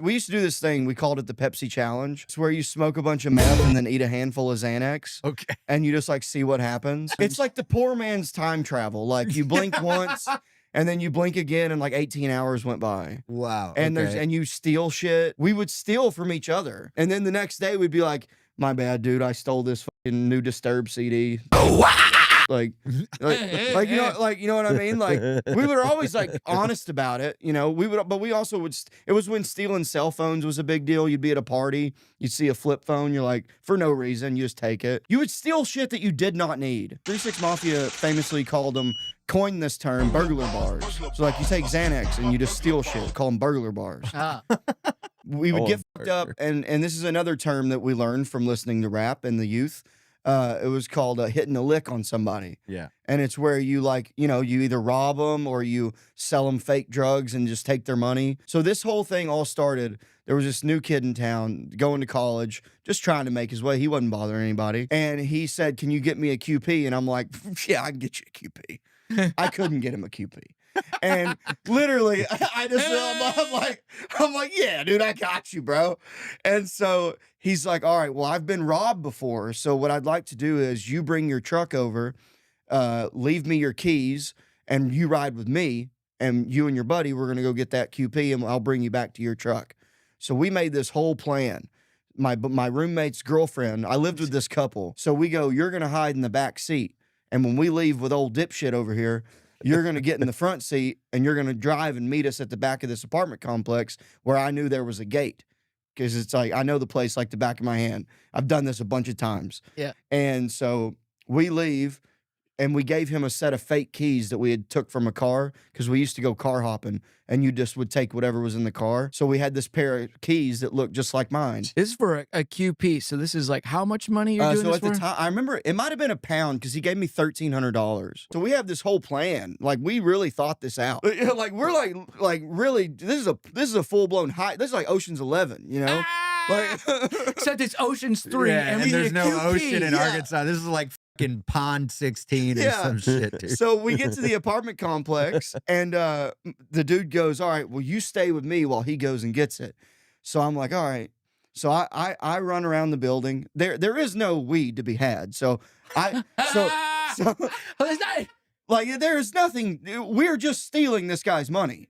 We used to do this thing, we called it the Pepsi Challenge. It's where you smoke a bunch of meth and then eat a handful of Xanax. Okay. And you just like see what happens. It's like the poor man's time travel. Like you blink once and then you blink again and like 18 hours went by. Wow. And okay. and you steal shit. We would steal from each other. And then the next day we'd be like, my bad, dude, I stole this fucking new Disturbed CD. Like, you know what I mean? Like, we were always like honest about it, you know. But we also would. It was when stealing cell phones was a big deal. You'd be at a party, you'd see a flip phone, you're like, for no reason, you just take it. You would steal shit that you did not need. 3 6 Mafia famously coined this term burglar bars. So like, you take Xanax and you just steal shit, call them burglar bars. We would get fucked up, and this is another term that we learned from listening to rap in the youth. It was called hitting a lick on somebody. Yeah. And it's where you like, you know, you either rob them or you sell them fake drugs and just take their money. So this whole thing all started, there was this new kid in town going to college, just trying to make his way. He wasn't bothering anybody. And he said, can you get me a QP? And I'm like, yeah, I can get you a QP. I couldn't get him a QP. And literally, I'm like, yeah, dude, I got you, bro. And so he's like, all right, well, I've been robbed before. So what I'd like to do is you bring your truck over, leave me your keys, and you ride with me. And you and your buddy, we're going to go get that QP and I'll bring you back to your truck. So we made this whole plan. My roommate's girlfriend, I lived with this couple. So we go, you're going to hide in the back seat. And when we leave with old dipshit over here, you're going to get in the front seat and you're going to drive and meet us at the back of this apartment complex where I knew there was a gate. Because it's like, I know the place like the back of my hand. I've done this a bunch of times. Yeah. And so we leave and we gave him a set of fake keys that we had took from a car because we used to go car hopping and you just would take whatever was in the car. So we had this pair of keys that looked just like mine. This is for a QP. So this is like how much money you're doing so this at the for? time, I remember it might have been £1 because he gave me $1,300. So we have this whole plan. Like we really thought this out. Like we're like really, this is a full blown high. This is like Ocean's 11, you know? Like, except it's Ocean's 3 Yeah, and we there's need a no QP. ocean in Arkansas. This is like fucking Pond 16 or some shit, dude. So we get to the apartment complex and the dude goes, all right, well, you stay with me while he goes and gets it. So I'm like, all right. So I run around the building. There is no weed to be had. So Oh, that's not. like there's nothing. We're just stealing this guy's money.